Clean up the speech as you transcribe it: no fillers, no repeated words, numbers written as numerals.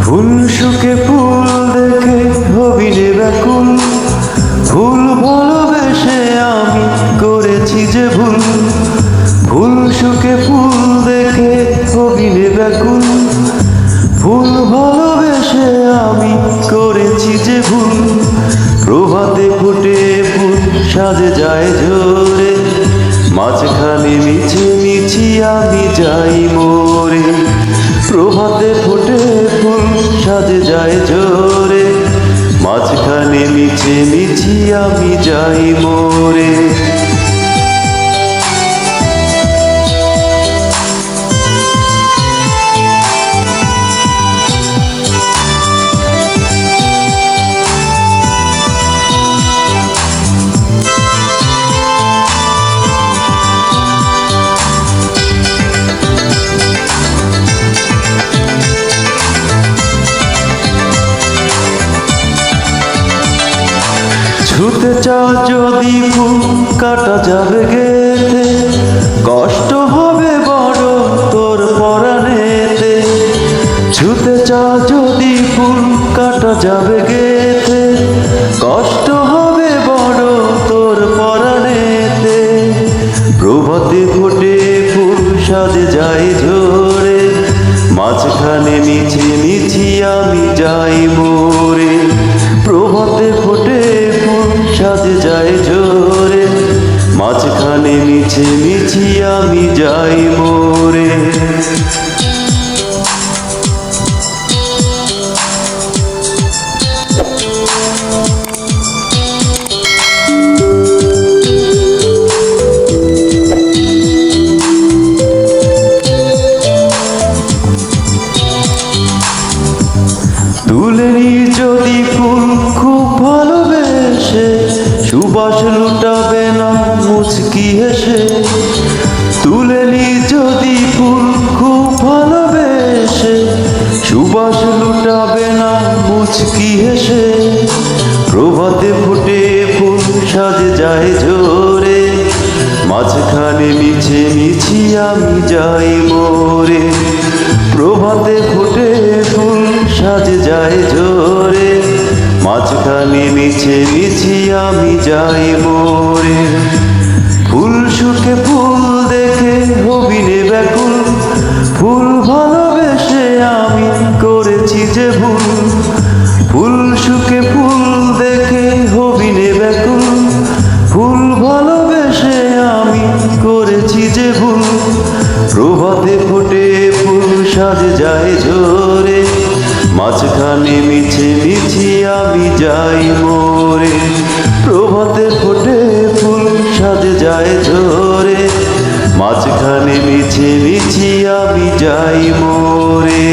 ফুল শুকে ফুল দেখে হবিনে ব্যাকুল, ফুল ভালোবেসে আমি করেছি যে ভুল। ফুল শুকে ফুল দেখে হবিনে ব্যাকুল, ফুল ভালোবেসে আমি করেছি যে ভুল। প্রভাতে ফুটে ফুল সাজে যায় ঝরে, মাঝখানে মিছি মিছি আমি যাই মরে। প্রভাতে ফুটে ফুল সাজে যায় ঝরে, মাঝখানে মিছে মিছি আমি যাই মরে। ছুতে চাও যদি ফুল কাটা যাবে গেতে, কষ্ট হবে বড় তোর পরাণেতে। ছুতে চাও যদি ফুল কাটা যাবে গেতে, কষ্ট হবে বড় তোর পরাণেতে। প্রভাতে ফুটে ফুল সাজে যায় ঝরে, মাঝখানে মিছি মিছি আমি যাই মরে। প্রভাতে ফুটে ফুল সাজে যায় ঝরে, মাঝখানে মিছে মিছি আমি যাই মরে। তুলে নি যদি ফুল খুব ভালোবেসে, সুবাস লুটাবে না মুচকি হেসে। তুলে নি যদি ফুল খুব ভালোবেসে, সুবাস লুটাবে না মুচকি হেসে। প্রভাতে ফুটে ফুল সাজে যায় ঝরে, মাঝখানে মিছে মিছি আমি যাই মরে। প্রভাতে ফুটে ফুল সাজে যায় ঝরে, মাঝখানে মিছে মিছি আমি যাই মরে। ফুল শুকে ফুল দেখে হবিনে ব্যাকুল, ফুল ভালোবেসে আমি করেছি যে ভুল। ফুল শুকে ফুল দেখে হবিনে ব্যাকুল, ফুল ভালোবেসে আমি করেছি যে ভুল। প্রভাতে ফুটে ফুল সাজে যায় ঝরে, মাঝখানে মিছে মিছি আমি যাই মরে। প্রভাতে ফুটে ফুল সাজে যায় ঝরে, মাঝখানে মিছে মিছি আমি যাই মরে।